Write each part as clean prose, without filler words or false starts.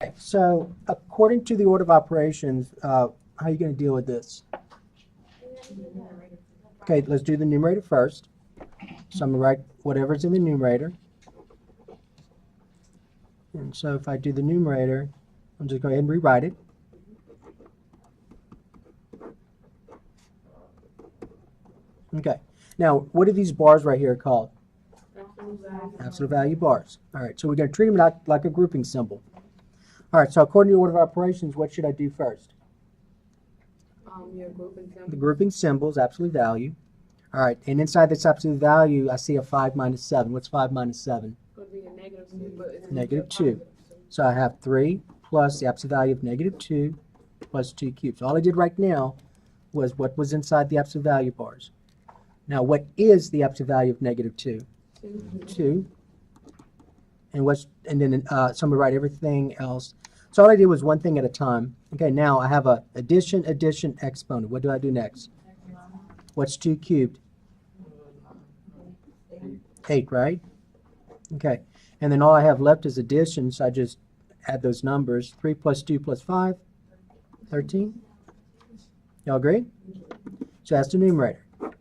Okay, so according to the order of operations, how are you going to deal with this? Okay, let's do the numerator first. So I'm going to write whatever's in the numerator. And so if I do the numerator, I'm just going to go ahead and rewrite it. Okay, now what are these bars right here called? Absolute value bars. All right, so we're going to treat them like a grouping symbol. All right, so according to the order of operations, what should I do first? Your grouping symbol. The grouping symbols, absolute value. All right, and inside this absolute value, I see a 5 minus 7. What's 5 minus 7? Could be a negative 2, but it's Negative 2. So I have 3 plus the absolute value of negative 2 plus 2 cubed. So all I did right now was what was inside the absolute value bars. Now, what is the absolute value of negative 2? 2. And then so I'm going to write everything else. So all I did was one thing at a time. Okay, now I have a addition, exponent. What do I do next? What's 2 cubed? 8, right? Okay, and then all I have left is addition, so I just add those numbers. 3 plus 2 plus 5, 13. Y'all agree? So that's the numerator. All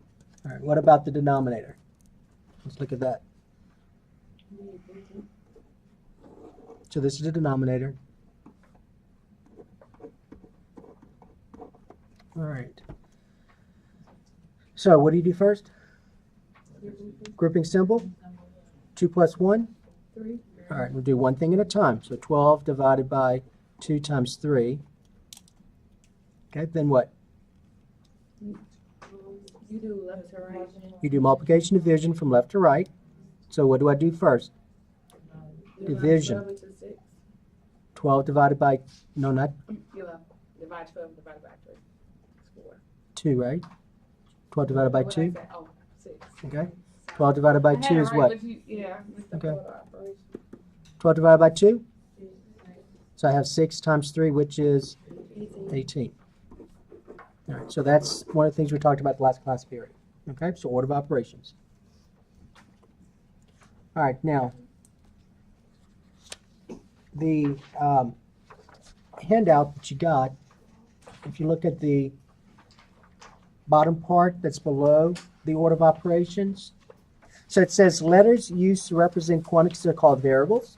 right, what about the denominator? Let's look at that. So this is the denominator. All right. So what do you do first? Grouping symbol. 2 plus 1? 3. All right, we'll do one thing at a time. So 12 divided by 2 times 3. Okay, then what? You do left to right. You do multiplication division from left to right. So what do I do first? Division. 12 into 6. 12 divided by, no, not You left. Divide 12 divided by 3. It's 4. 2, right? 12 divided by What did I 2. say? Oh, 6. Okay. 12 divided by I had 2 it is right, what? but yeah, missed the Okay. order of operation. 12 divided by 2? So I have 6 times 3, which is 18. 18. All right, so that's one of the things we talked about the last class period. Okay, so order of operations. All right, now, the handout that you got, if you look at the bottom part that's below the order of operations, so it says letters used to represent quantities are called variables.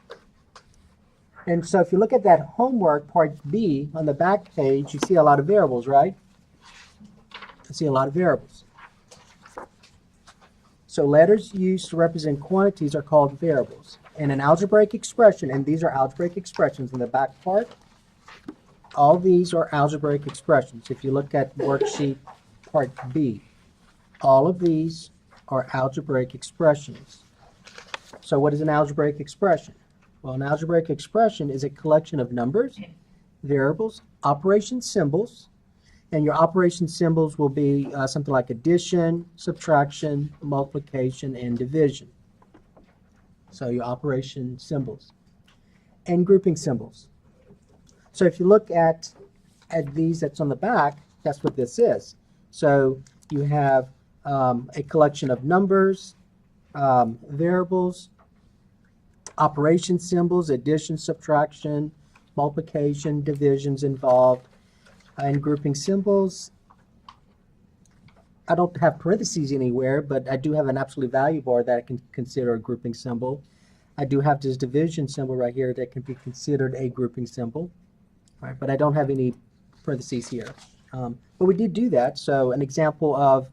And so if you look at that homework, part B, on the back page, you see a lot of variables, right? I see a lot of variables. So letters used to represent quantities are called variables. And an algebraic expression, and these are algebraic expressions in the back part, all these are algebraic expressions. If you look at worksheet part B, all of these are algebraic expressions. So what is an algebraic expression? Well, an algebraic expression is a collection of numbers, variables, operation symbols, and your operation symbols will be something like addition, subtraction, multiplication, and division. So your operation symbols. And grouping symbols. So if you look at these that's on the back, that's what this is. So you have a collection of numbers, variables, operation symbols, addition, subtraction, multiplication, divisions involved, and grouping symbols. I don't have parentheses anywhere, but I do have an absolute value bar that I can consider a grouping symbol. I do have this division symbol right here that can be considered a grouping symbol, right? But I don't have any parentheses here. But we did do that. So an example of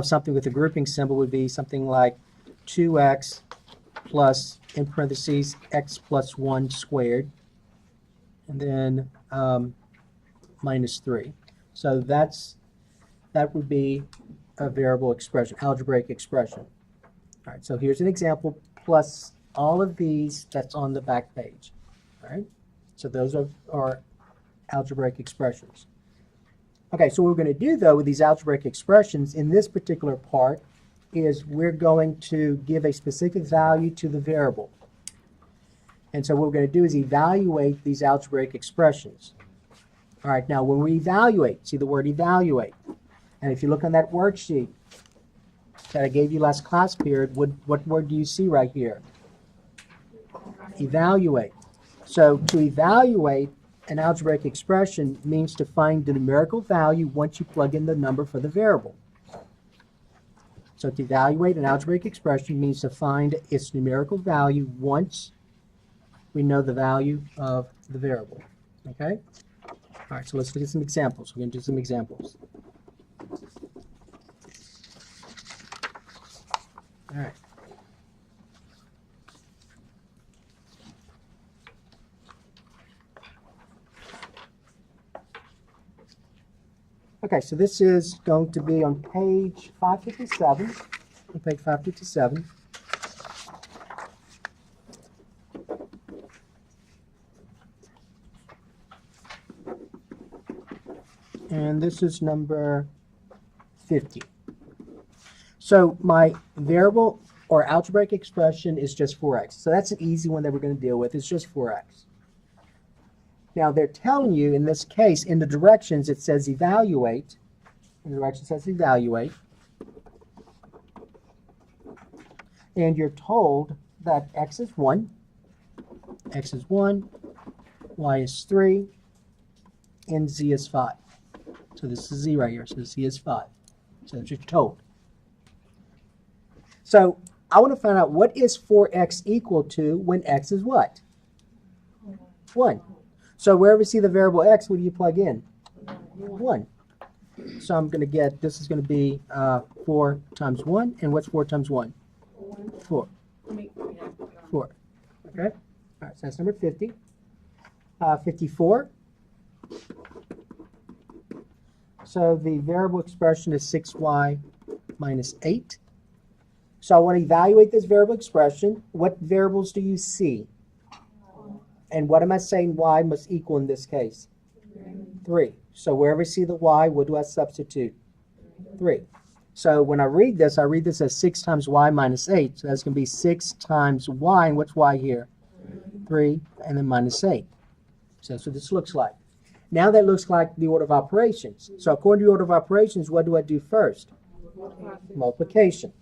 something with a grouping symbol would be something like 2x plus, in parentheses, x plus 1 squared, and then minus 3. So that would be a variable expression, algebraic expression. All right, so here's an example plus all of these that's on the back page. All right, so those are algebraic expressions. Okay, so what we're going to do, though, with these algebraic expressions in this particular part is we're going to give a specific value to the variable. And so what we're going to do is evaluate these algebraic expressions. All right, now when we evaluate, see the word evaluate. And if you look on that worksheet that I gave you last class period, what word do you see right here? Evaluate. So to evaluate an algebraic expression means to find the numerical value once you plug in the number for the variable. So to evaluate an algebraic expression means to find its numerical value once we know the value of the variable. Okay? All right, so let's look at some examples. We're going to do some examples. All right. Okay, so this is going to be on page 557. On page 557. And this is number 50. So my variable or algebraic expression is just 4x. So that's an easy one that we're going to deal with. It's just 4x. Now they're telling you in this case, in the directions it says evaluate. In the direction it says evaluate. And you're told that x is 1, y is 3, and z is 5. So this is z right here, so z is 5. So that's what you're told. So I want to find out what is 4x equal to when x is what? 1. So wherever you see the variable x, what do you plug in? 1. So I'm going to get, this is going to be 4 times 1. And what's 4 times 1? 4. 4. Okay? All right, so that's number 50. 54. So the variable expression is 6y minus 8. So I want to evaluate this variable expression. What variables do you see? And what am I saying y must equal in this case? 3. So wherever I see the y, what do I substitute? 3. So when I read this as 6 times y minus 8. So that's going to be 6 times y. And what's y here? 3. And then minus 8. So that's what this looks like. Now that looks like the order of operations. So according to the order of operations, what do I do first? Multiplication.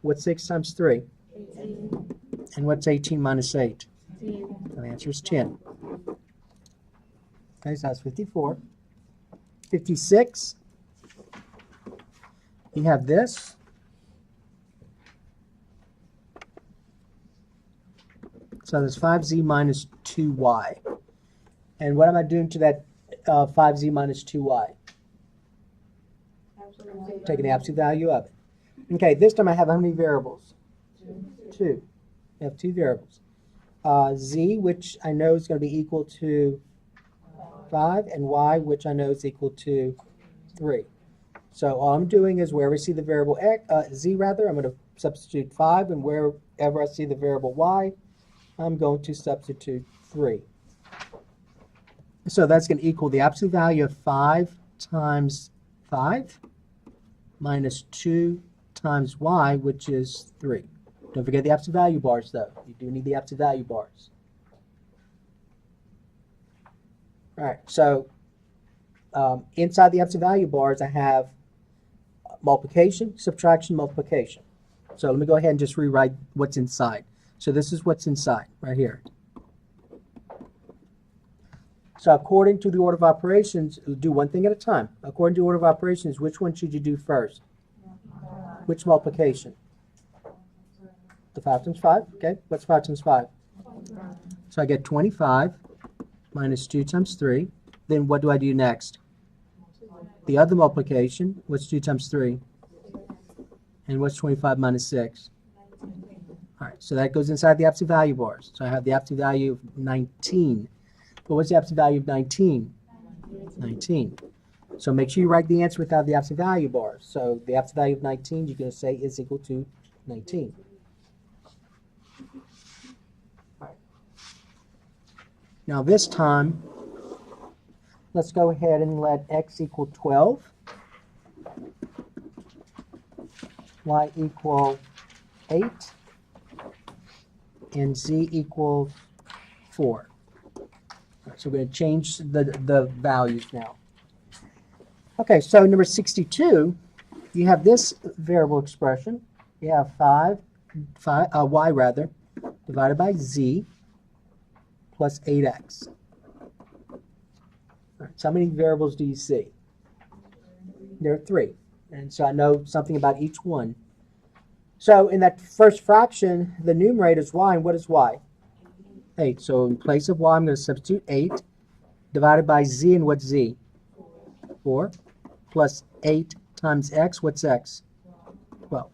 What's 6 times 3? 18. And what's 18 minus 8? 10. The answer is 10. Okay, so that's 54. 56. You have this. So there's 5z minus 2y. And what am I doing to that 5z minus 2y? Taking the absolute value of it. Okay, this time I have how many variables? 2. I have 2 variables. Z, which I know is going to be equal to 5, and y, which I know is equal to 3. So all I'm doing is wherever I see the variable x, z, I'm going to substitute 5, and wherever I see the variable y, I'm going to substitute 3. So that's going to equal the absolute value of 5 times 5 minus 2 times y, which is 3. Don't forget the absolute value bars, though. You do need the absolute value bars. All right, so inside the absolute value bars, I have multiplication, subtraction, multiplication. So let me go ahead and just rewrite what's inside. So this is what's inside right here. So according to the order of operations, do one thing at a time. According to the order of operations, which one should you do first? Which multiplication? The 5 times 5, okay? What's 5 times 5? So I get 25 minus 2 times 3. Then what do I do next? The other multiplication, what's 2 times 3? And what's 25 minus 6? All right, so that goes inside the absolute value bars. So I have the absolute value of 19. But what's the absolute value of 19? 19. So make sure you write the answer without the absolute value bars. So the absolute value of 19, you're going to say is equal to 19. Now this time, let's go ahead and let x equal 12, y equal 8, and z equals 4. Right, so we're going to change the values now. Okay, so number 62, you have this variable expression. You have y divided by z plus 8x. All right, so how many variables do you see? There are 3. And so I know something about each one. So in that first fraction, the numerator is y, and what is y? 8. So in place of y, I'm going to substitute 8 divided by z, and what's z? 4 plus 8 times x, what's x? 12. All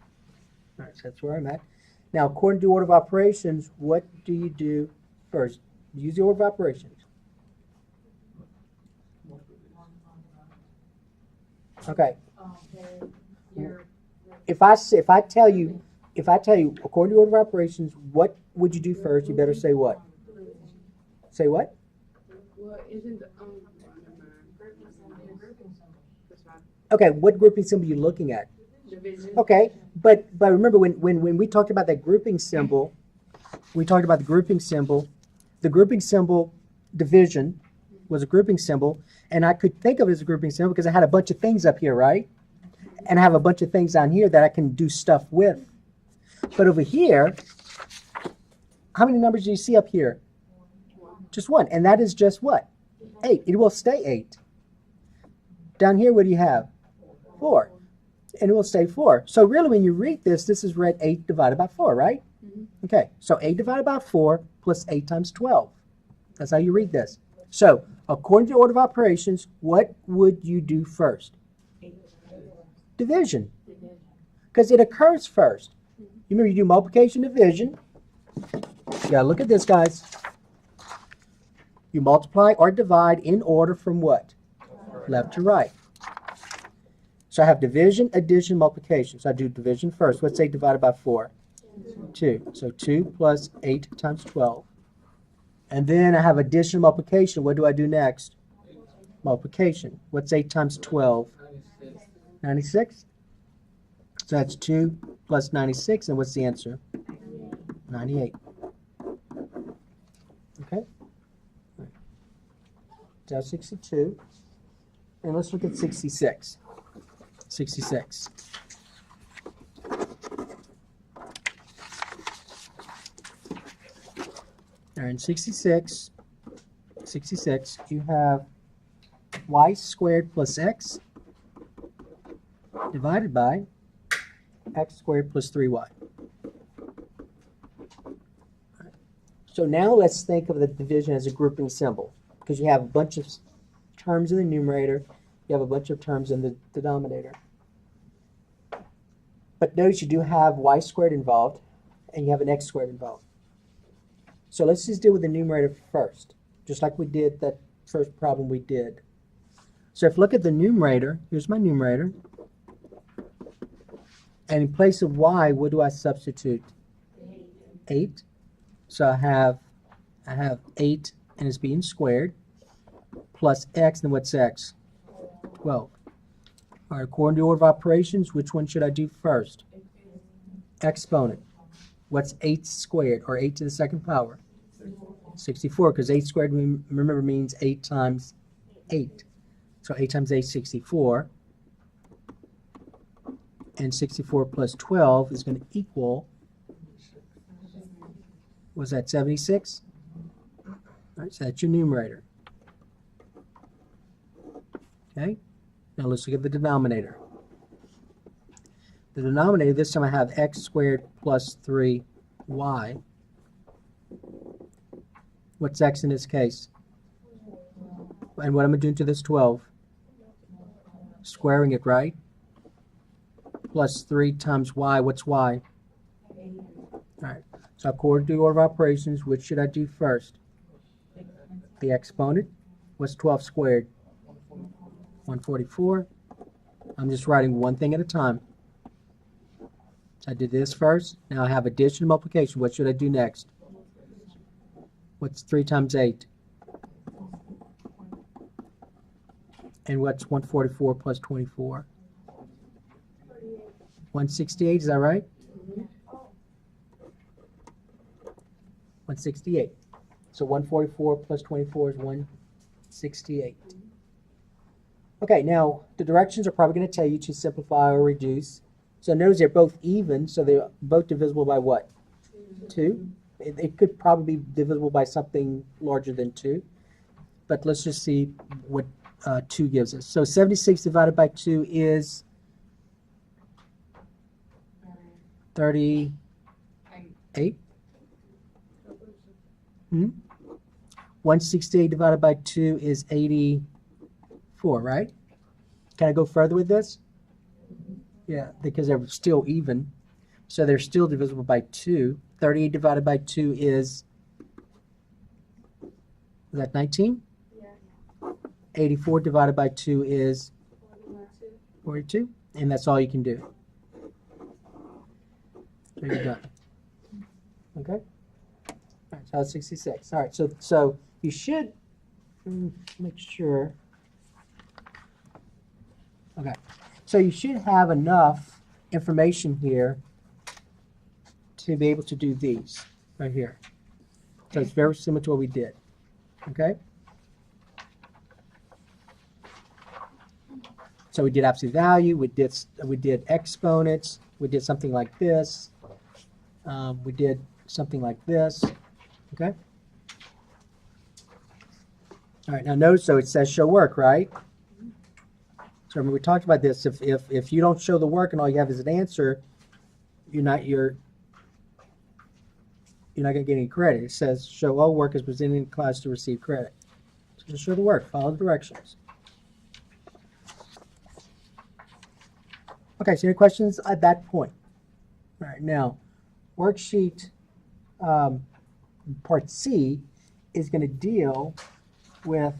right, so that's where I'm at. Now, according to order of operations, what do you do first? Use the order of operations. Okay. If I tell you, according to order of operations, what would you do first? You better say what? Say what? Well, isn't Okay, what grouping symbol are you looking at? division? Okay, but remember when we talked about that grouping symbol, we talked about the grouping symbol. The grouping symbol division was a grouping symbol, and I could think of it as a grouping symbol because I had a bunch of things up here, right? And I have a bunch of things down here that I can do stuff with. But over here, how many numbers do you see up here? Just one, and that is just what? 8. It will stay 8. Down here, what do you have? 4. And it will stay 4. So really, when you read this, this is read 8 divided by 4, right? Mm-hmm. Okay, so 8 divided by 4 plus 8 times 12. That's how you read this. So, according to the order of operations, what would you do first? Division. Because it occurs first. You remember, you do multiplication, division. You gotta look at this, guys. You multiply or divide in order from what? Left to right. So I have division, addition, multiplication. So I do division first. What's 8 divided by 4? 2. So 2 plus 8 times 12. And then I have addition, multiplication. What do I do next? Multiplication. What's 8 times 12? 96. So that's 2 plus 96. And what's the answer? 98. Okay? That's 62. And let's look at 66. 66. All right, in 66, you have y squared plus x divided by x squared plus 3y. So now let's think of the division as a grouping symbol, because you have a bunch of terms in the numerator, you have a bunch of terms in the denominator. But notice you do have y squared involved, and you have an x squared involved. So let's just deal with the numerator first, just like we did that first problem we did. So if you look at the numerator, here's my numerator. And in place of y, what do I substitute? 8. So I have 8, and it's being squared, plus x, and what's x? 12. All right, according to order of operations, which one should I do first? Exponent. What's 8 squared, or 8 to the second power? 64, because 8 squared, remember, means 8 times 8. So 8 times 8 is 64. And 64 plus 12 is going to equal, was that 76? All right, so that's your numerator. Okay, now let's look at the denominator. The denominator, this time I have x squared plus 3y. What's x in this case? And what am I doing to this 12? Squaring it, right? Plus 3 times y. What's y? 8. All right. So according to the order of operations, which should I do first? The exponent. What's 12 squared? 144. I'm just writing one thing at a time. So I did this first. Now I have addition and multiplication. What should I do next? What's 3 times 8? And what's 144 plus 24? 168, is that right? 168. So 144 plus 24 is 168. Okay, now the directions are probably going to tell you to simplify or reduce. So notice they're both even, so they're both divisible by what? 2. It could probably be divisible by something larger than 2. But let's just see what 2 gives us. So 76 divided by 2 is 38. 168 divided by 2 is 84, right? Can I go further with this? Yeah, because they're still even. So they're still divisible by 2. 38 divided by 2 is that 19? Yeah. 84 divided by 2 is 42. And that's all you can do. So you're done. Okay? All right, so that's 66. All right, so you should make sure. Okay, so you should have enough information here to be able to do these right here. So it's very similar to what we did. Okay? So we did absolute value, we did exponents, we did something like this, we did something like this. Okay? All right, now notice, so it says show work, right? So remember we talked about this. If you don't show the work and all you have is an answer, you're not going to get any credit. It says show all work is presented in class to receive credit. So just show the work, follow the directions. Okay, so any questions at that point? All right, now worksheet part C is going to deal with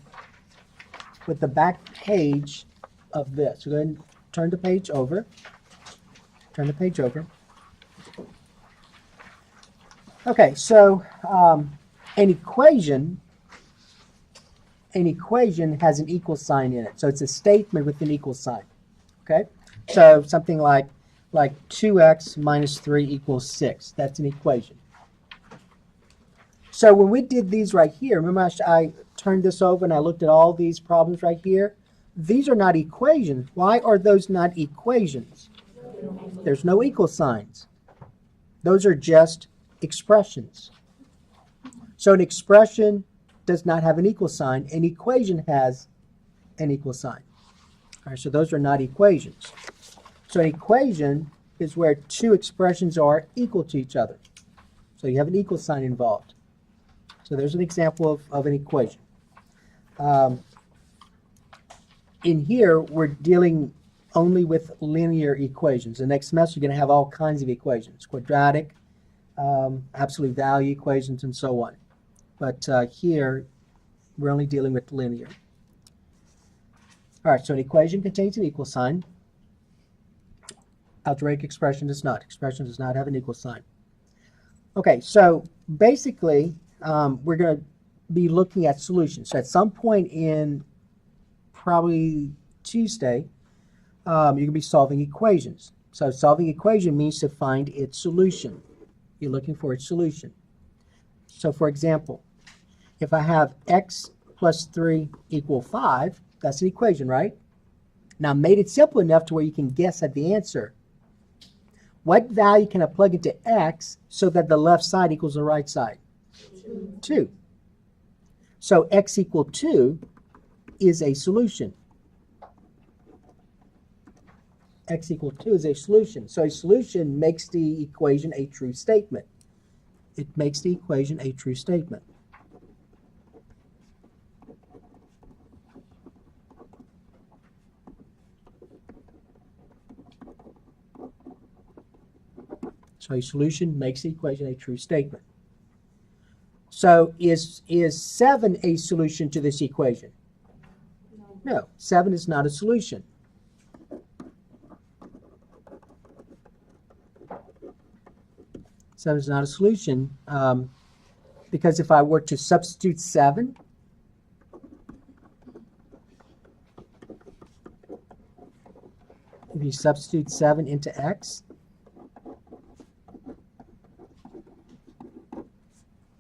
the back page of this. So go ahead and turn the page over. Turn the page over. Okay, so an equation has an equal sign in it. So it's a statement with an equal sign. Okay, so something like 2x minus 3 equals 6. That's an equation. So when we did these right here, remember I turned this over and I looked at all these problems right here? These are not equations. Why are those not equations? There's no equal signs. Those are just expressions. So an expression does not have an equal sign. An equation has an equal sign. All right, so those are not equations. So an equation is where two expressions are equal to each other. So you have an equal sign involved. So there's an example of an equation. In here, we're dealing only with linear equations. The next semester, you're going to have all kinds of equations, quadratic, absolute value equations, and so on. But here, we're only dealing with linear. All right, so an equation contains an equal sign. Algebraic expression does not. Expression does not have an equal sign. Okay, so basically, we're going to be looking at solutions. So at some point in probably Tuesday, you're going to be solving equations. So solving equation means to find its solution. You're looking for its solution. So for example, if I have x plus 3 equal 5, that's an equation, right? Now I made it simple enough to where you can guess at the answer. What value can I plug into x so that the left side equals the right side? 2. So x equal 2 is a solution. X equal 2 is a solution. So a solution makes the equation a true statement. It makes the equation a true statement. So a solution makes the equation a true statement. So is 7 a solution to this equation? No, 7 is not a solution. Seven is not a solution because if I were to substitute 7, if you substitute 7 into x,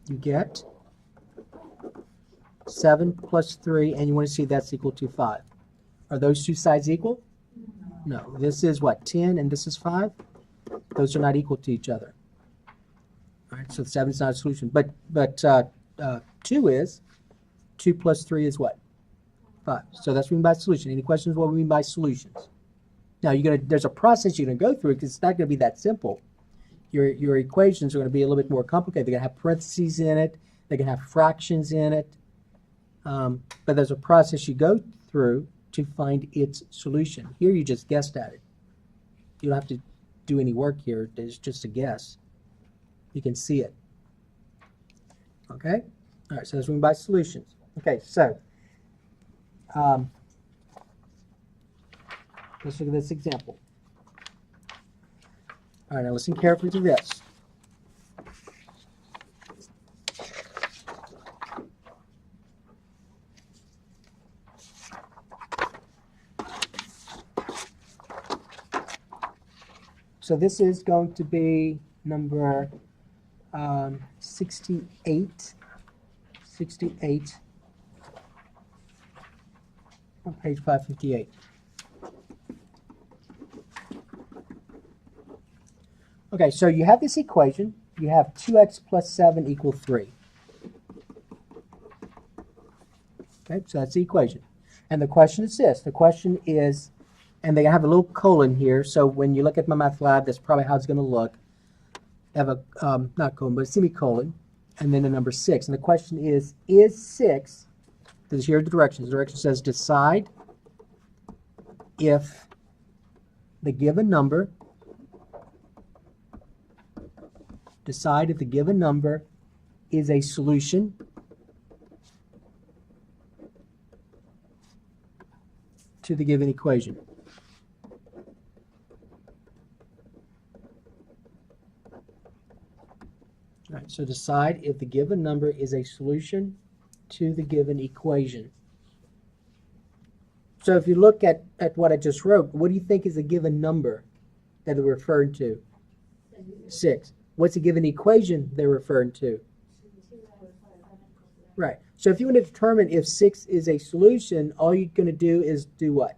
you get 7 plus 3, and you want to see that's equal to 5. Are those two sides equal? No. This is what, 10, and this is 5? Those are not equal to each other. All right, so 7 is not a solution. But 2 is. 2 plus 3 is what? 5. So that's what we mean by solution. Any questions what we mean by solutions? Now, there's a process you're going to go through because it's not going to be that simple. Your equations are going to be a little bit more complicated. They're going to have parentheses in it. They're going to have fractions in it. But there's a process you go through to find its solution. Here you just guessed at it. You don't have to do any work here. It's just a guess. You can see it. Okay? All right, so that's what we mean by solutions. Okay, so let's look at this example. All right, now listen carefully to this. So this is going to be number 68. 68 on page 558. Okay, so you have this equation. You have 2x plus 7 equal 3. Okay, so that's the equation. And the question is this. The question is, and they have a little colon here, so when you look at my math lab, that's probably how it's going to look. They have a, not colon, but a semicolon, and then the number 6. And the question is 6, this here are the directions. The direction says decide if the given number is a solution to the given equation. All right, so decide if the given number is a solution to the given equation. So if you look at what I just wrote, what do you think is a given number that they're referring to? 6. What's a given equation they're referring to? Right. So if you want to determine if 6 is a solution, all you're going to do is do what?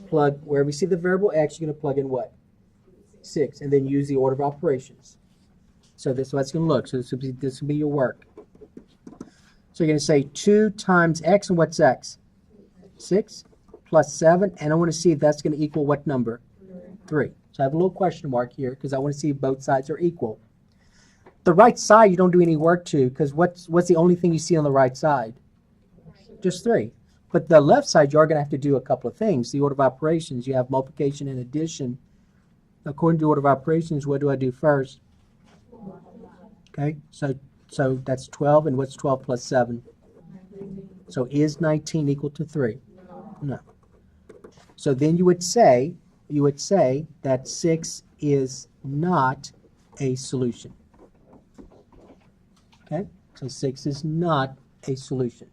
Plug, where we see the variable x, you're going to plug in what? 6, and then use the order of operations. So this is what it's going to look. So this will be your work. So you're going to say 2 times x, and what's x? 6 plus 7, and I want to see if that's going to equal what number? 3. So I have a little question mark here because I want to see if both sides are equal. The right side you don't do any work to because what's the only thing you see on the right side? Just 3. But the left side you are going to have to do a couple of things. The order of operations, you have multiplication and addition. According to order of operations, what do I do first? Okay, so that's 12, and what's 12 plus 7? So is 19 equal to 3? No. So then you would say that 6 is not a solution. Okay, so 6 is not a solution.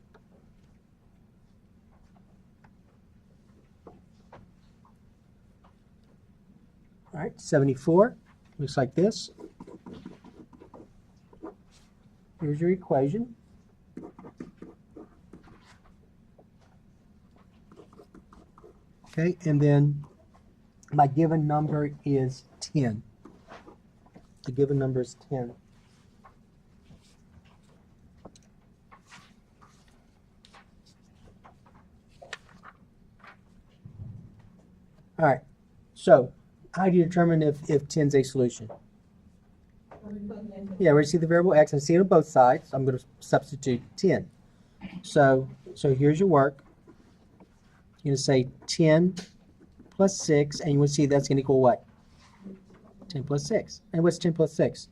All right, 74 looks like this. Here's your equation. Okay, and then my given number is 10. The given number is 10. All right, so how do you determine if 10 is a solution? Yeah, we see the variable x. I see it on both sides. I'm going to substitute 10. So here's your work. You're going to say 10 plus 6, and you will see that's going to equal what? 10 plus 6. And what's 10 plus 6?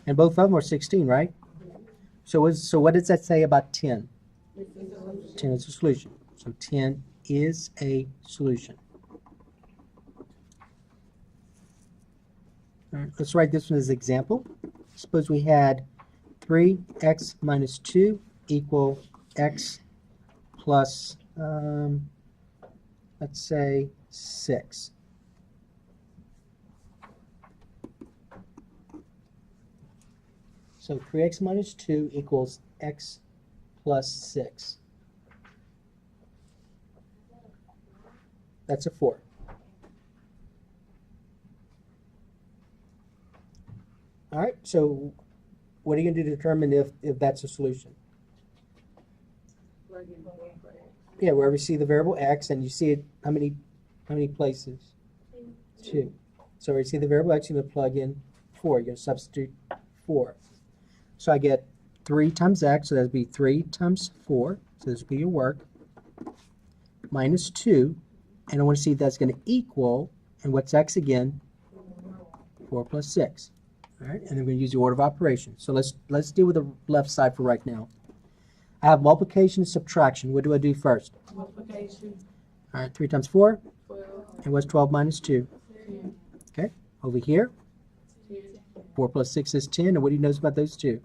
And both of them are 16, right? So what does that say about 10? 10 is a solution. So 10 is a solution. All right, let's write this one as an example. Suppose we had 3x minus 2 equal x plus, let's say, 6. So 3x minus 2 equals x plus 6. That's a 4. All right, so what are you going to do to determine if that's a solution? Plug in 4 for X. Yeah, wherever you see the variable x, and you see it, how many places? 2. So where you see the variable x, you're going to plug in 4. You're going to substitute 4. So I get 3 times x, so that would be 3 times 4. So this would be your work. Minus 2. And I want to see if that's going to equal, and what's x again? 4 plus 6. All right, and then we're going to use the order of operations. So let's deal with the left side for right now. I have multiplication and subtraction. What do I do first? Multiplication, All right, 3 times 4. 12, And what's 12 minus 2? 10, Okay, over here, 10, 4 plus 6 is 10. And what do you notice about those two?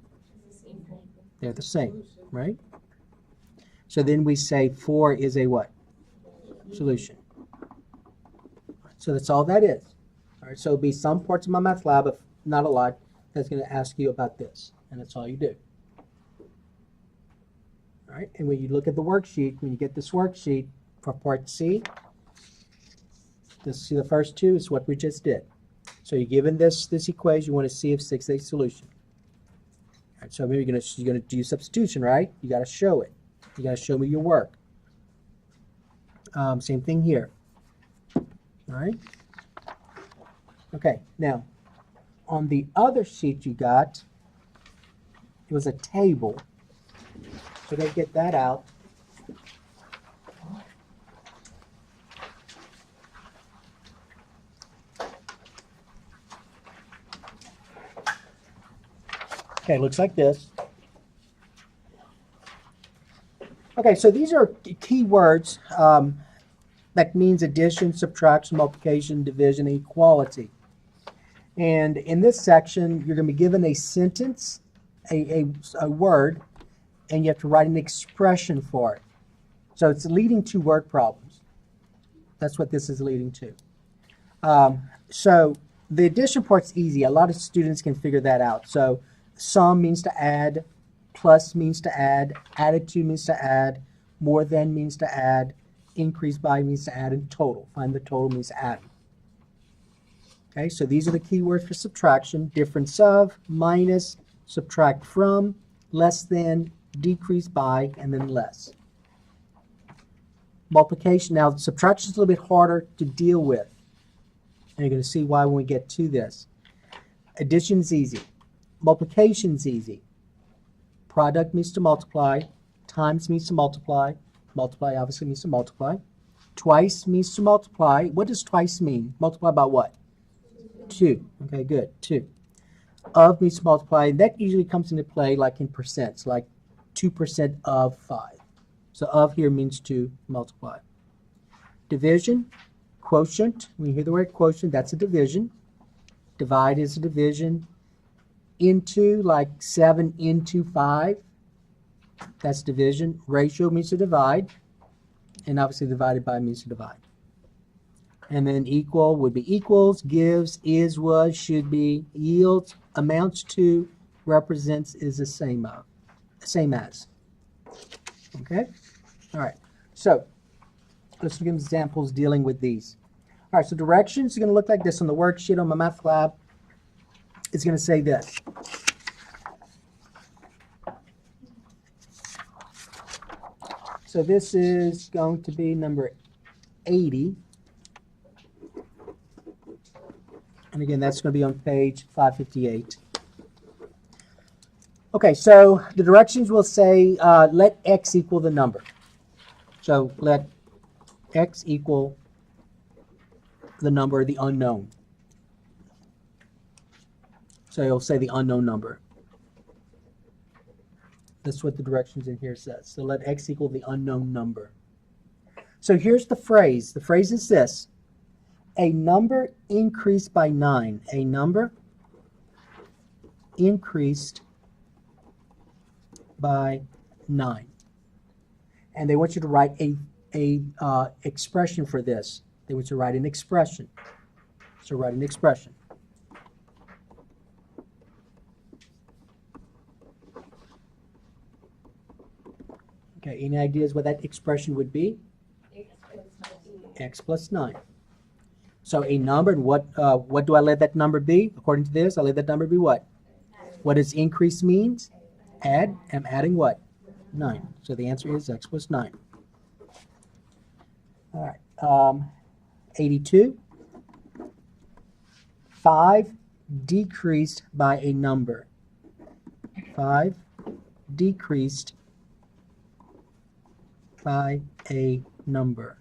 equal. They're the same, right? So then we say 4 is a what? Solution. So that's all that is. All right, so it'll be some parts of my math lab, if not a lot, that's going to ask you about this. And that's all you do. All right, and when you look at the worksheet, when you get this worksheet for Part C, see the first two is what we just did. So you're given this equation, you want to see if 6 is a solution. All right, so maybe you're gonna do substitution, right? You got to show it. You got to show me your work. Same thing here. All right. Okay. Now, on the other sheet you got, it was a table. So they get that out. Okay, looks like this. Okay, so these are key words that means addition, subtraction, multiplication, division, and equality. And in this section, you're going to be given a sentence, a word, and you have to write an expression for it. So it's leading to word problems. That's what this is leading to. So the addition part's easy. A lot of students can figure that out. So sum means to add, plus means to add, added to means to add, more than means to add, increase by means to add, and total. Find the total means to add. Okay, so these are the key words for subtraction: difference of, minus, subtract from, less than, decrease by, and then less. Multiplication, now subtraction is a little bit harder to deal with. And you're going to see why when we get to this. Addition is easy. Multiplication is easy. Product means to multiply. Times means to multiply. Multiply obviously means to multiply. Twice means to multiply. What does twice mean? Multiply by what? 2. Okay, good. 2. Of means to multiply. That usually comes into play like in percents, like 2% of 5. So of here means to multiply. Division, quotient. When you hear the word quotient, that's a division. Divide is a division. Into, like 7 into 5. That's division. Ratio means to divide. And obviously divided by means to divide. And then equal would be equals, gives, is, was, should be, yields, amounts to, represents, is the same as. Okay? All right. So let's look at examples dealing with these. All right, so directions are going to look like this on the worksheet on my math lab. It's going to say this. So this is going to be number 80. And again, that's going to be on page 558. Okay, so the directions will say let x equal the number. So let x equal the number, the unknown. So it'll say the unknown number. That's what the directions in here says. So let x equal the unknown number. So here's the phrase. The phrase is this. A number increased by 9. A number increased by 9. And they want you to write a expression for this. They want you to write an expression. So write an expression. Okay, any ideas what that expression would be? X plus 9. So a number, and what do I let that number be? According to this, I let that number be what? What does increase means? Add. I'm adding what? 9. So the answer is x plus 9. All right. 82. 5 decreased by a number. 5 decreased by a number.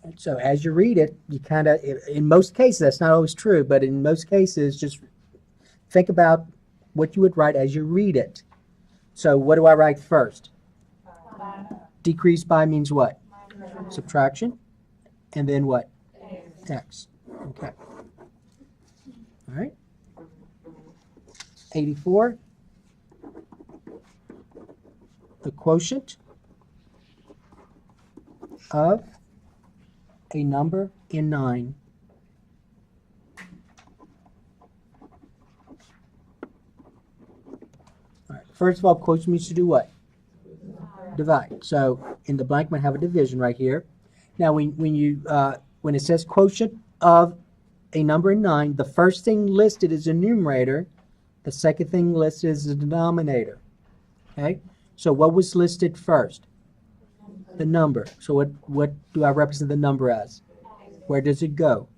And so as you read it, you kind of, in most cases, that's not always true, but in most cases, just think about what you would write as you read it. So what do I write first? Decrease by means what? Subtraction. And then what? X. Okay. All right. 84. The quotient of a number in 9. All right. First of all, quotient means to do what? Divide. So in the blank, we have a division right here. Now, when it says quotient of a number in 9, the first thing listed is the numerator. The second thing listed is the denominator. Okay. So what was listed first? The number. So what do I represent the number as? Where does it go?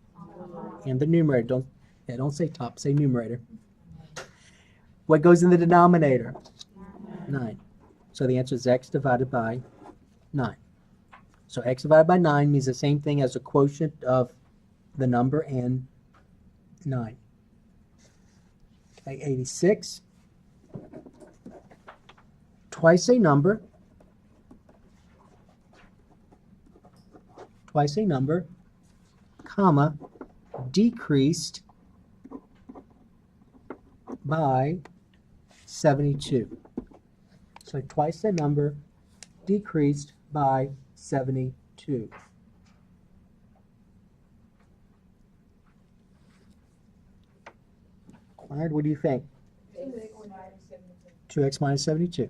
In the numerator. Don't say top, say numerator. What goes in the denominator? 9. So the answer is x divided by 9. So x divided by 9 means the same thing as the quotient of the number and 9. Okay, 86. Twice a number, comma, decreased by 72. So twice the number decreased by 72. Leonard, what do you think? 2x minus 72.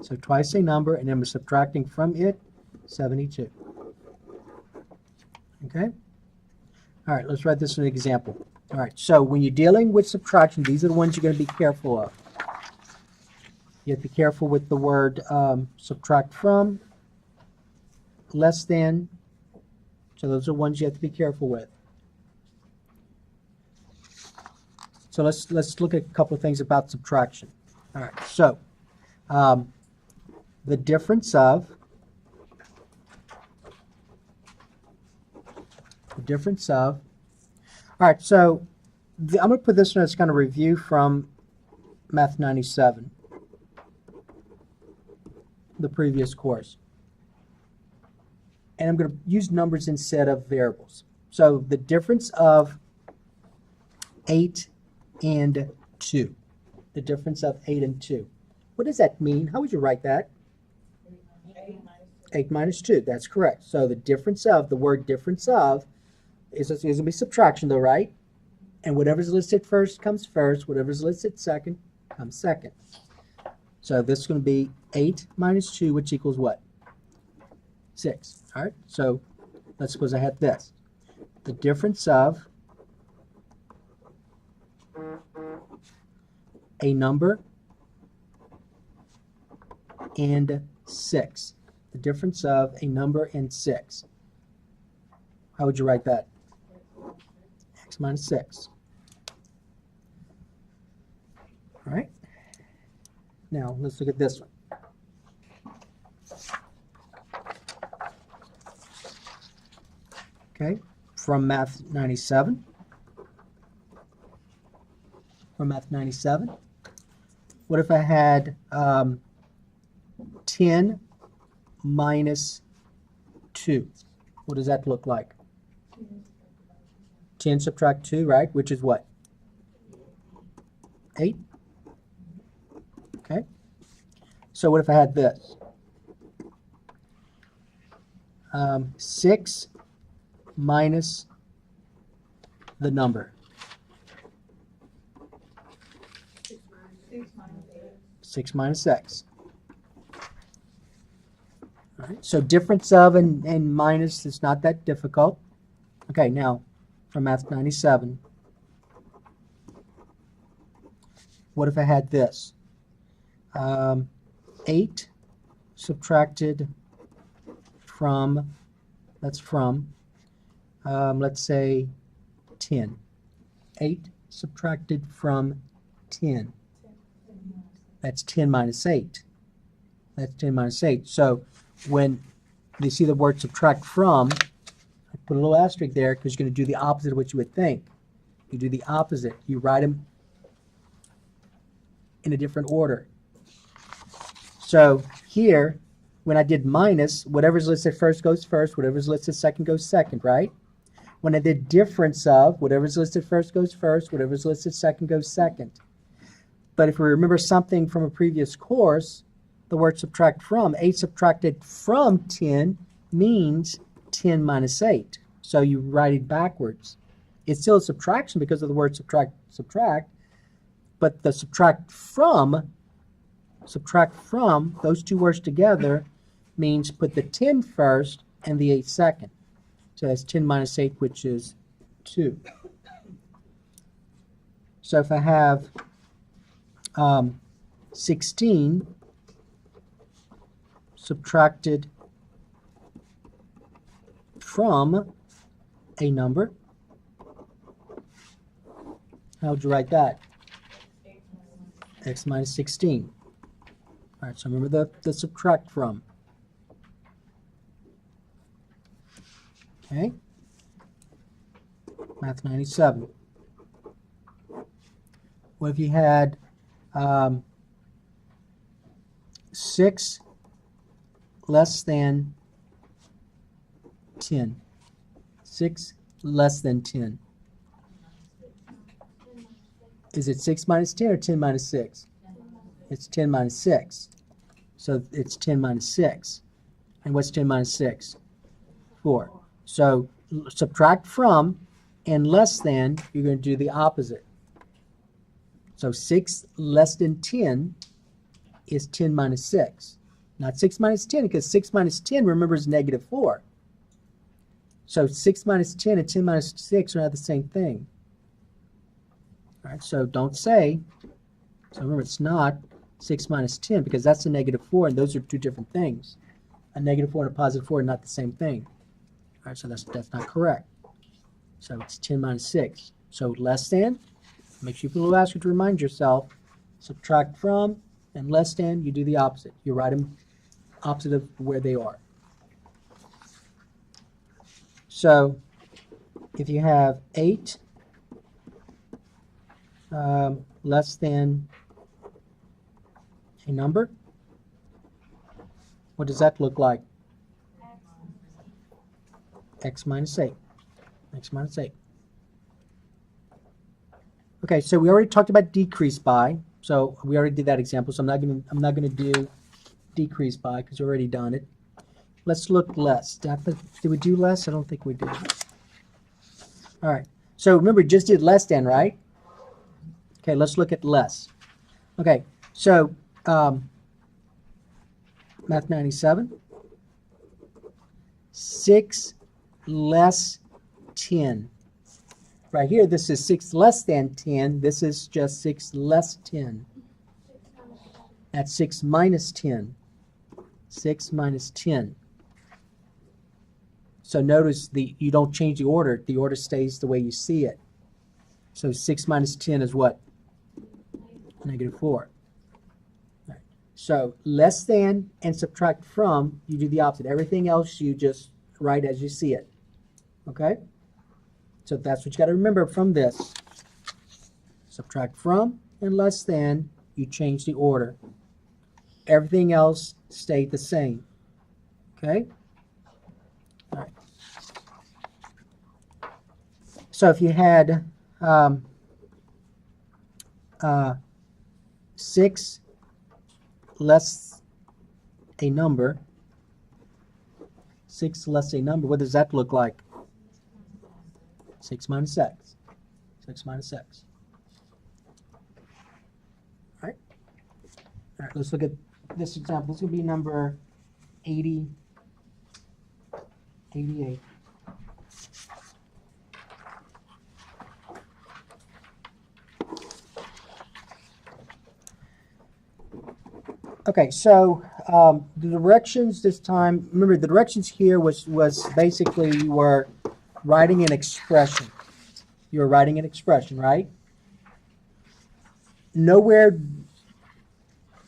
So twice a number, and then we're subtracting from it 72. Okay? All right, let's write this as an example. All right, so when you're dealing with subtraction, these are the ones you're going to be careful of. You have to be careful with the word subtract from, less than. So those are ones you have to be careful with. So let's look at a couple of things about subtraction. All right, so the difference of all right, so I'm going to put this one as kind of review from Math 97, the previous course. And I'm going to use numbers instead of variables. So the difference of 8 and 2. The difference of 8 and 2. What does that mean? How would you write that? 8 minus 2. That's correct. So the difference of, the word difference of, is going to be subtraction though, right? And whatever's listed first comes first. Whatever's listed second comes second. So this is going to be 8 minus 2, which equals what? 6. All right. So let's suppose I had this. The difference of a number and 6. The difference of a number and 6. How would you write that? X minus 6. All right. Now let's look at this one. Okay, from Math 97. What if I had 10 minus 2? What does that look like? 10 subtract 2, right? Which is what? 8. Okay. So what if I had this? 6 minus the number. 6 minus x. All right, so difference of and minus is not that difficult. Okay, now from Math 97, what if I had this? 8 subtracted from, let's say 10. 8 subtracted from 10. That's 10 minus 8. That's 10 minus 8. So when you see the word subtract from, I put a little asterisk there because you're going to do the opposite of what you would think. You do the opposite. You write them in a different order. So here, when I did minus, whatever's listed first goes first, whatever's listed second goes second, right? When I did difference of, whatever's listed first goes first, whatever's listed second goes second. But if we remember something from a previous course, the word subtract from, 8 subtracted from 10 means 10 minus 8. So you write it backwards. It's still a subtraction because of the word subtract, but the subtract from, those two words together means put the 10 first and the 8 second. So that's 10 minus 8, which is 2. So if I have 16 subtracted from a number, how would you write that? X minus 16. All right, so remember the subtract from. Okay. Math 97. What if you had 6 less than 10? 6 less than 10. Is it 6 minus 10 or 10 minus 6? It's 10 minus 6. So it's 10 minus 6. And what's 10 minus 6? 4. So subtract from and less than, you're going to do the opposite. So 6 less than 10 is 10 minus 6. Not 6 minus 10, because 6 minus 10, remember, is negative 4. So 6 minus 10 and 10 minus 6 are not the same thing. All right, so don't say, so remember, it's not 6 minus 10, because that's a negative 4, and those are two different things. A negative 4 and a positive 4 are not the same thing. All right, so that's not correct. So it's 10 minus 6. So less than, make sure you put a little asterisk to remind yourself, subtract from and less than, you do the opposite. You write them opposite of where they are. So if you have 8 less than a number, what does that look like? X minus 8. X minus 8. Okay, so we already talked about decrease by. So we already did that example. So I'm not gonna do decrease by because we've already done it. Let's look less. Did we do less? I don't think we did. All right. So remember, we just did less than, right? Okay, let's look at less. Okay, so Math 97. 6 less 10. Right here, this is 6 less than 10. This is just 6 less 10. That's 6 minus 10. 6 minus 10. So notice you don't change the order. The order stays the way you see it. So 6 minus 10 is what? Negative 4. Right. So less than and subtract from, you do the opposite. Everything else you just write as you see it. Okay? So that's what you got to remember from this. Subtract from and less than, you change the order. Everything else stayed the same. Okay? All right. So if you had 6 less a number, 6 less a number, what does that look like? 6 minus x. 6 minus x. All right. All right, let's look at this example. This will be number 88. Okay, so the directions this time, remember the directions here was basically you were writing an expression. You were writing an expression, right? Nowhere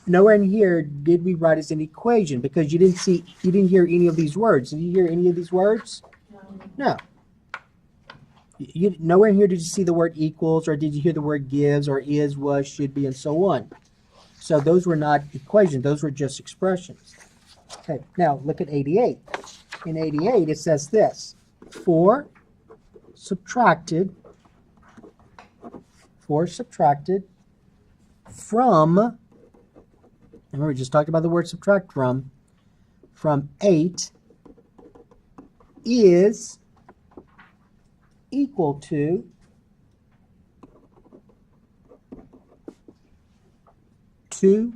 in here did we write as an equation because you didn't hear any of these words. Did you hear any of these words? No. Nowhere in here did you see the word equals, or did you hear the word gives, or is, was, should be, and so on. So those were not equations. Those were just expressions. Okay, now look at 88. In 88, it says this. 4 subtracted from, remember we just talked about the word subtract from 8 is equal to 2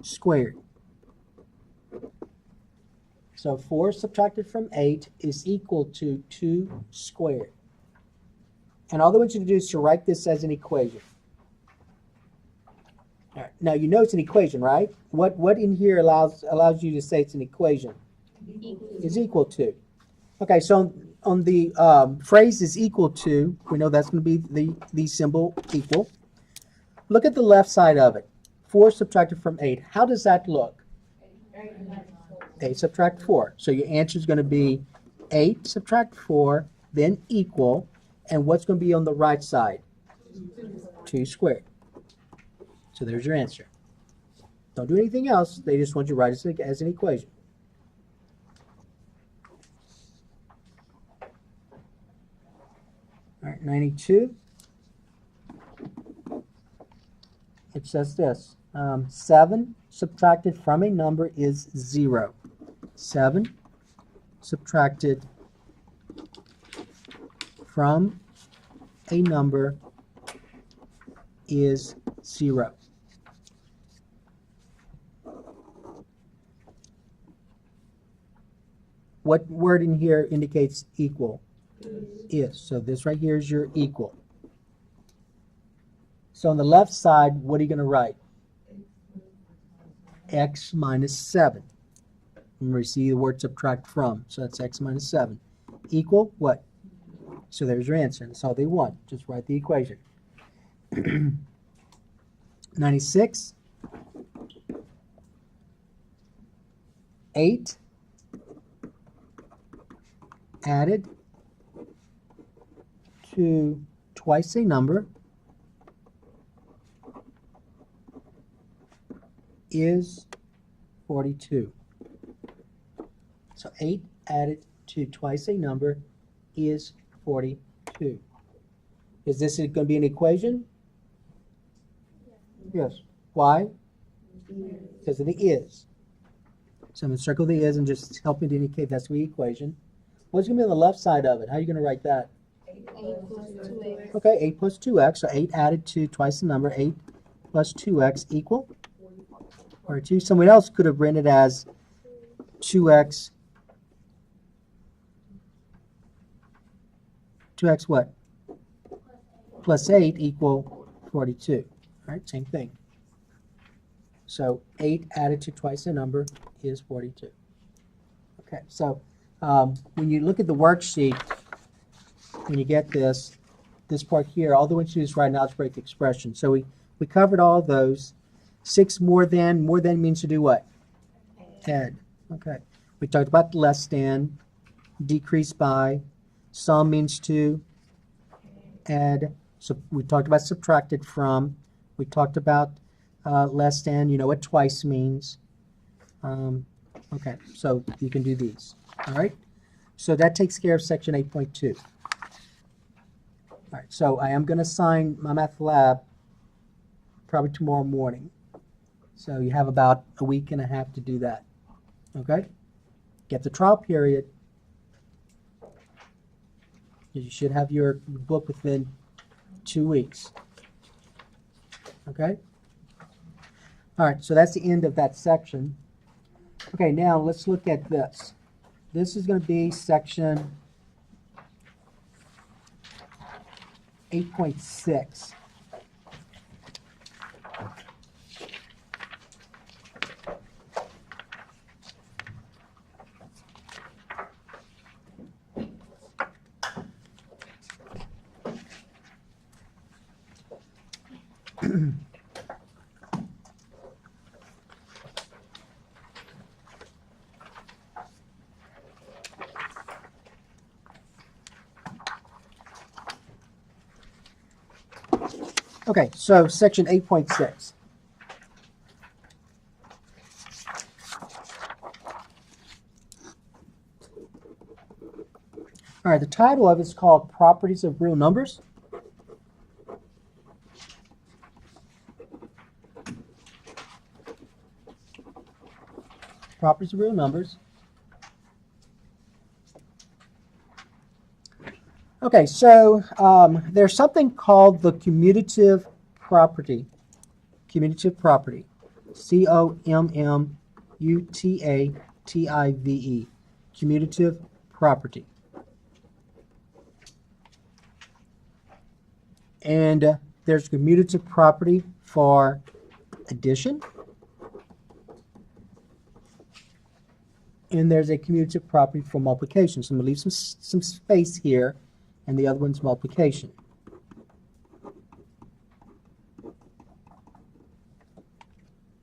squared. So 4 subtracted from 8 is equal to 2 squared. And all I want you to do is to write this as an equation. All right. Now you know it's an equation, right? What in here allows you to say it's an equation? Is equal to. Okay, so on the phrase is equal to, we know that's going to be the symbol equal. Look at the left side of it. 4 subtracted from 8. How does that look? 8 subtract 4. So your answer is going to be 8 subtract 4, then equal. And what's going to be on the right side? 2 squared. So there's your answer. Don't do anything else. They just want you to write it as an equation. All right, 92. It says this. 7 subtracted from a number is 0. 7 subtracted from a number is 0. What word in here indicates equal? Is. So this right here is your equal. So on the left side, what are you going to write? X minus 7. Remember, you see the word subtract from. So that's x minus 7. Equal what? So there's your answer. That's all they want. Just write the equation. 96. 8 added to twice a number is 42. So 8 added to twice a number is 42. Is this going to be an equation? Yes. Why? Because of the is. So I'm going to circle the is and just help me to indicate that's the equation. What's going to be on the left side of it? How are you going to write that? 8 plus 2x. Okay, 8 plus 2x. So 8 added to twice the number. 8 plus 2x equal 42. Someone else could have written it as 2x. 2x what? Plus 8 equal 42. All right, same thing. So 8 added to twice the number is 42. Okay, so when you look at the worksheet, when you get this part here, all they want you to do is write an algebraic expression. So we covered all of those. 6 more than means to do what? Add. Okay. We talked about less than, decrease by. Sum means to add. So we talked about subtracted from. We talked about less than. You know what twice means. Okay, so you can do these. All right. So that takes care of section 8.2. All right. So I am going to assign my math lab probably tomorrow morning. So you have about a week and a half to do that. Okay? Get the trial period. You should have your book within 2 weeks. Okay? All right, so that's the end of that section. Okay, now let's look at this. This is going to be section 8.6. Okay, so section 8.6. All right, the title of it is called Properties of Real Numbers. Properties of real numbers. Okay, so there's something called the commutative property. Commutative property. C-O-M-M-U-T-A-T-I-V-E. Commutative property. And there's commutative property for addition. And there's a commutative property for multiplication. So I'm going to leave some space here, and the other one's multiplication. All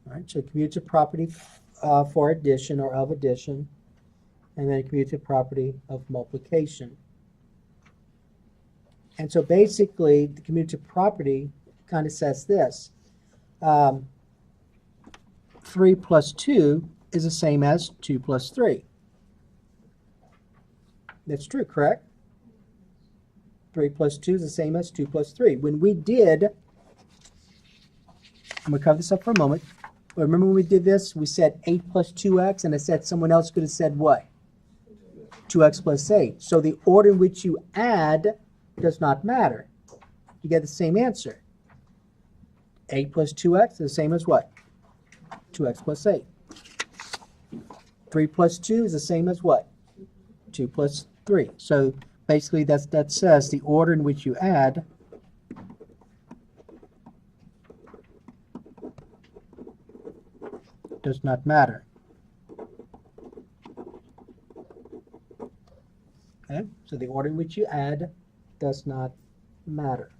right, so commutative property for addition or of addition, and then a commutative property of multiplication. And so basically, the commutative property kind of says this. 3 plus 2 is the same as 2 plus 3. That's true, correct? 3 plus 2 is the same as 2 plus 3. When we did, I'm going to cover this up for a moment. But remember when we did this, we said 8 plus 2x, and I said someone else could have said what? 2x plus 8. So the order in which you add does not matter. You get the same answer. 8 plus 2x is the same as what? 2x plus 8. 3 plus 2 is the same as what? 2 plus 3. So basically that says the order in which you add does not matter. Okay? So the order in which you add does not matter.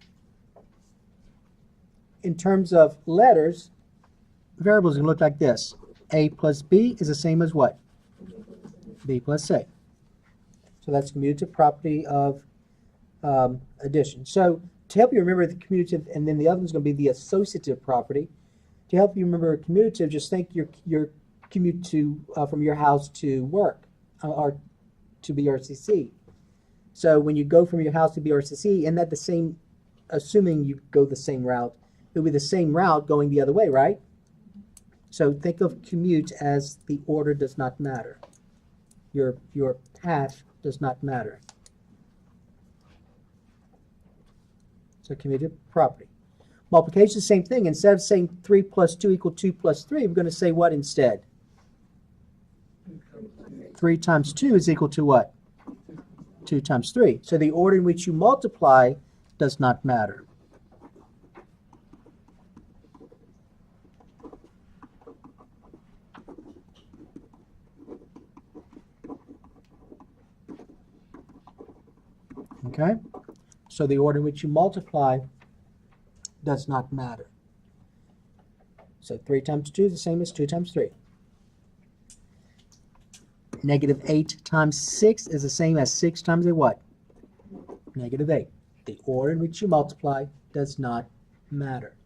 In terms of letters, variables can look like this. A plus B is the same as what? B plus A. So that's commutative property of addition. So to help you remember the commutative, and then the other one's going to be the associative property. To help you remember commutative, just think your commute to from your house to work or to BRCC. So when you go from your house to BRCC, isn't that the same, assuming you go the same route, it'll be the same route going the other way, right? So think of commute as the order does not matter. Your path does not matter. So commutative property. Multiplication is the same thing. Instead of saying 3 plus 2 equal 2 plus 3, we're going to say what instead? 3 times 2 is equal to what? 2 times 3. So the order in which you multiply does not matter. Okay? So the order in which you multiply does not matter. So 3 times 2 is the same as 2 times 3. Negative 8 times 6 is the same as 6 times a what? Negative 8. The order in which you multiply does not matter.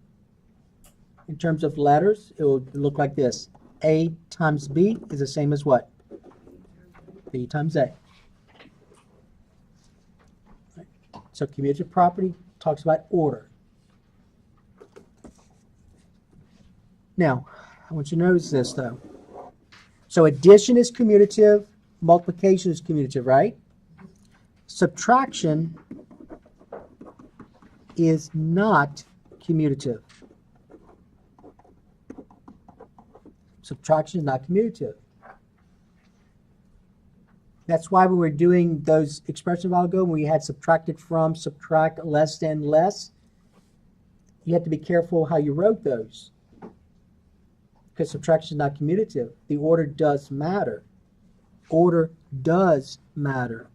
In terms of letters, it will look like this. A times B is the same as what? B times A. So commutative property talks about order. Now, I want you to notice this, though. So addition is commutative, multiplication is commutative, right? Subtraction is not commutative. Subtraction is not commutative. That's why when we were doing those expressions a while ago, when we had subtracted from, subtract, less than, less, you have to be careful how you wrote those. Because subtraction is not commutative. The order does matter. Order does matter.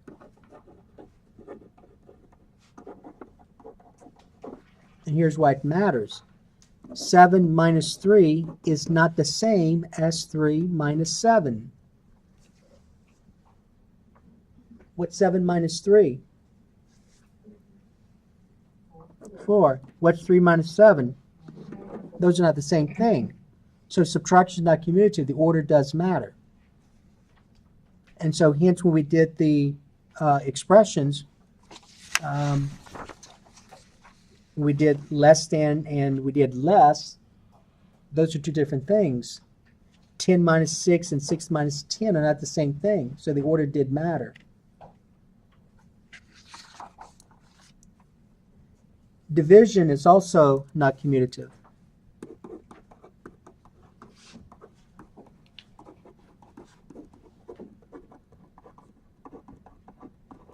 And here's why it matters. 7 minus 3 is not the same as 3 minus 7. What's 7 minus 3? 4. What's 3 minus 7? Those are not the same thing. So subtraction is not commutative. The order does matter. And so hence when we did the expressions, we did less than and we did less. Those are two different things. 10 minus 6 and 6 minus 10 are not the same thing. So the order did matter. Division is also not commutative.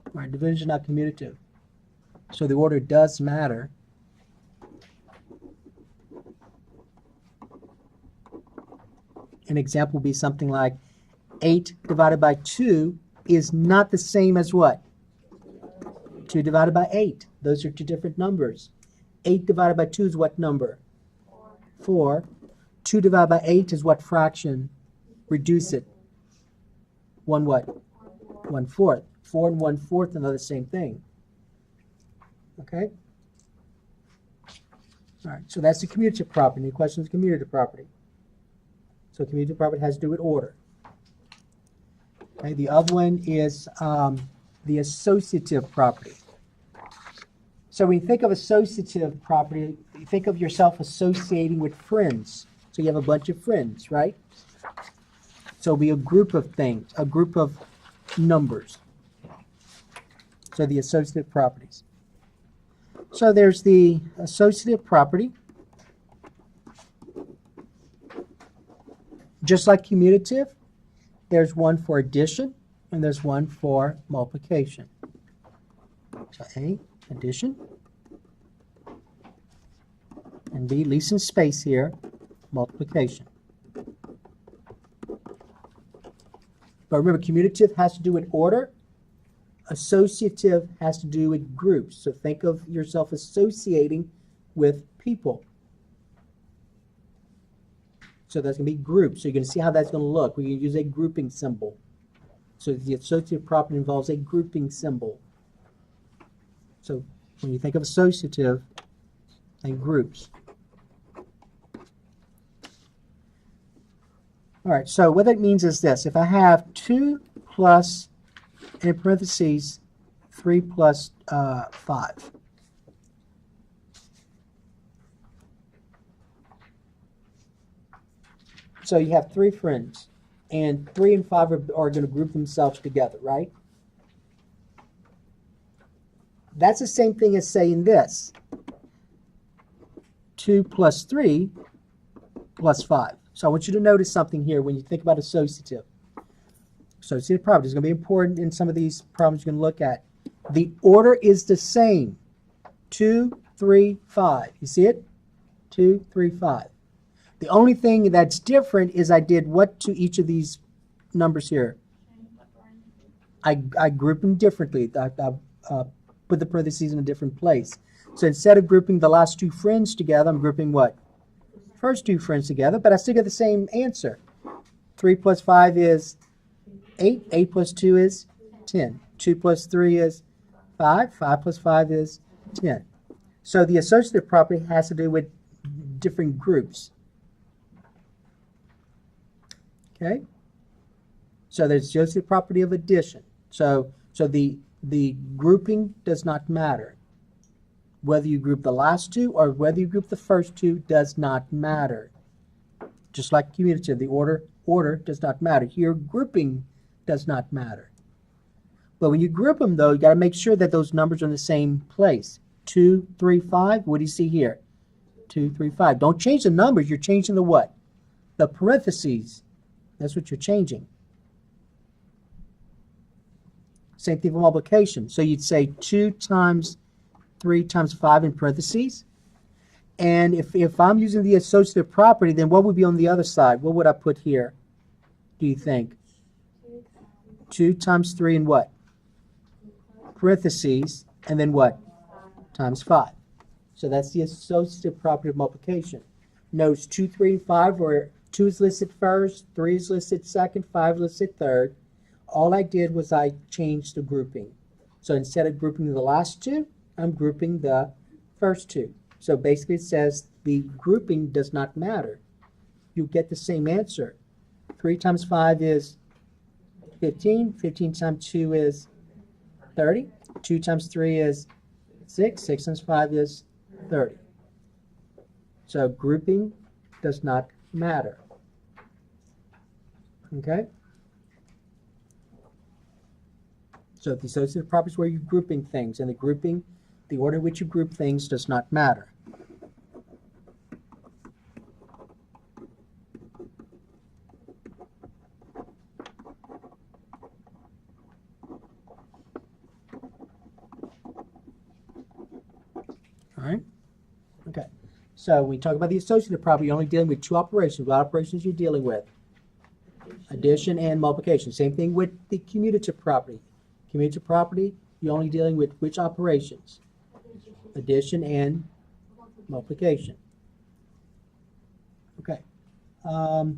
All right, division is not commutative. So the order does matter. An example would be something like 8 divided by 2 is not the same as what? 2 divided by 8. Those are two different numbers. 8 divided by 2 is what number? 4. 2 divided by 8 is what fraction? Reduce it. 1 what? 1/4. 4 and 1/4 are not the same thing. Okay? All right, so that's the commutative property. The question is commutative property. So commutative property has to do with order. Okay, the other one is the associative property. So when you think of associative property, you think of yourself associating with friends. So you have a bunch of friends, right? So it'll be a group of things, a group of numbers. So the associative properties. So there's the associative property. Just like commutative, there's one for addition and there's one for multiplication. So A, addition, and B, leave some space here, multiplication. But remember, commutative has to do with order. Associative has to do with groups. So think of yourself associating with people. So that's going to be groups. So you're going to see how that's going to look. We're going to use a grouping symbol. So the associative property involves a grouping symbol. So when you think of associative, think groups. All right, so what that means is this. If I have 2 plus, in parentheses, 3 plus 5. So you have 3 friends, and 3 and 5 are going to group themselves together, right? That's the same thing as saying this. 2 plus 3 plus 5. So I want you to notice something here when you think about associative. Associative property is going to be important in some of these problems you're going to look at. The order is the same. 2, 3, 5. You see it? 2, 3, 5. The only thing that's different is I did what to each of these numbers here? I group them differently. I put the parentheses in a different place. So instead of grouping the last 2 friends together, I'm grouping what? First 2 friends together, but I still get the same answer. 3 plus 5 is 8. 8 plus 2 is 10. 2 plus 3 is 5. 5 plus 5 is 10. So the associative property has to do with different groups. Okay? So there's associative property of addition. So the grouping does not matter. Whether you group the last 2 or whether you group the first 2 does not matter. Just like commutative, the order does not matter. Here, grouping does not matter. But when you group them, though, you got to make sure that those numbers are in the same place. 2, 3, 5. What do you see here? 2, 3, 5. Don't change the numbers. You're changing the what? The parentheses. That's what you're changing. Same thing for multiplication. So you'd say 2 times 3 times 5 in parentheses. And if I'm using the associative property, then what would be on the other side? What would I put here, do you think? 2 times 3 in what? Parentheses. And then what? Times 5. So that's the associative property of multiplication. Notice 2, 3, and 5 where 2 is listed first, 3 is listed second, 5 is listed third. All I did was I changed the grouping. So instead of grouping the last 2, I'm grouping the first two. So basically it says the grouping does not matter. You get the same answer. 3 times 5 is 15. 15 times 2 is 30. 2 times 3 is 6. 6 times 5 is 30. So grouping does not matter. Okay? So the associative property is where you're grouping things, and the order in which you group things does not matter. All right? Okay. So when we talk about the associative property, you're only dealing with two operations. What operations you're dealing with? Addition and multiplication. Same thing with the commutative property. Commutative property, you're only dealing with which operations? Addition and multiplication. Okay. All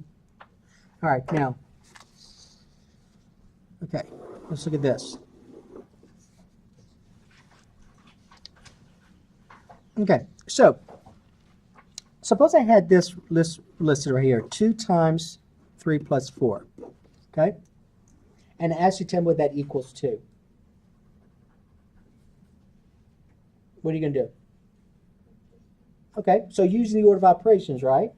right, now. Okay, let's look at this. Okay, so suppose I had this list listed right here, 2 times 3 plus 4, okay? And ask you to tell me what that equals to. What are you going to do? Okay, so using the order of operations, right?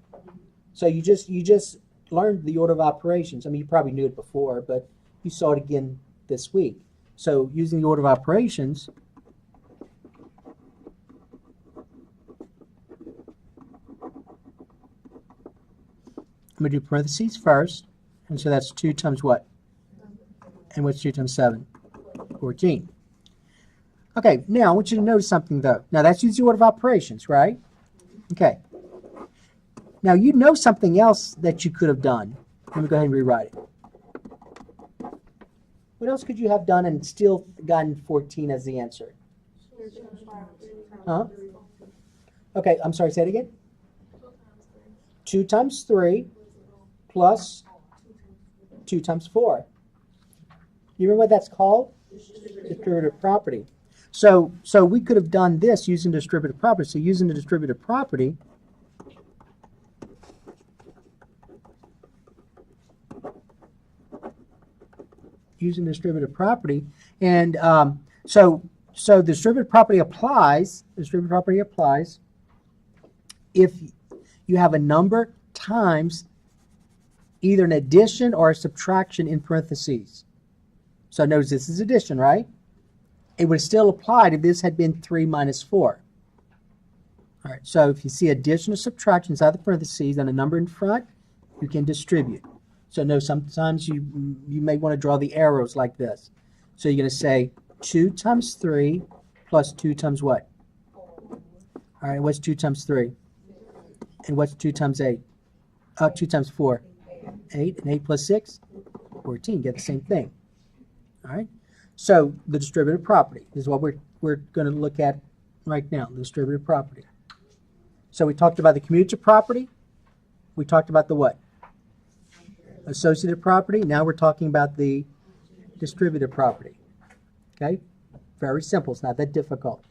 So you just learned the order of operations. I mean, you probably knew it before, but you saw it again this week. So using the order of operations, I'm going to do parentheses first, and so that's 2 times what? And what's 2 times 7? 14. Okay, now I want you to notice something, though. Now, that's using the order of operations, right? Okay. Now, you know something else that you could have done. Let me go ahead and rewrite it. What else could you have done and still gotten 14 as the answer? Huh? Okay, I'm sorry, say it again. 2 times 3 plus 2 times 4. You remember what that's called? Distributive property. So we could have done this using distributive property. So using the distributive property, and so distributive property applies. Distributive property applies if you have a number times either an addition or a subtraction in parentheses. So notice this is addition, right? It would still apply if this had been 3 minus 4. All right, so if you see addition or subtraction inside the parentheses and a number in front, you can distribute. So no, sometimes you may want to draw the arrows like this. So you're going to say 2 times 3 plus 2 times what? All right, what's 2 times 3? And what's 2 times 8? 2 times 4? 8. And 8 plus 6? 14. Get the same thing. All right. So the distributive property is what we're going to look at right now, the distributive property. So we talked about the commutative property. We talked about the what? Associative property. Now we're talking about the distributive property. Okay? Very simple. It's not that difficult.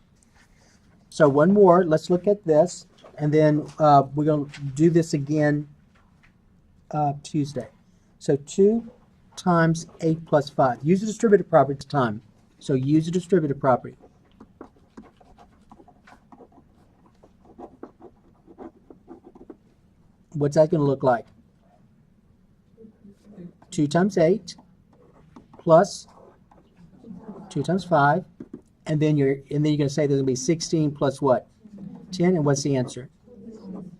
So one more. Let's look at this. And then we're going to do this again Tuesday. So 2 times 8 plus 5. Use the distributive property at the time. So use the distributive property. What's that going to look like? 2 times 8 plus 2 times 5. And then you're going to say there's going to be 16 plus what? 10. And what's the answer?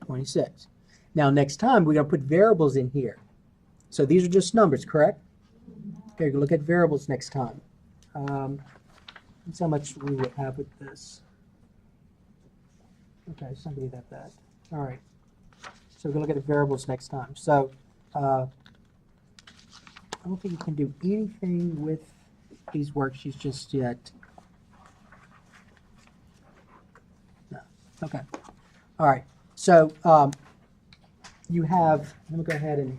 26. Now next time we're going to put variables in here. So these are just numbers, correct? Okay, we're going to look at variables next time. That's how much we would have with this. Okay, it's not going to be that bad. All right. So we're going to look at the variables next time. So I don't think you can do anything with these worksheets just yet. No. Okay. All right. So you have, let me go ahead and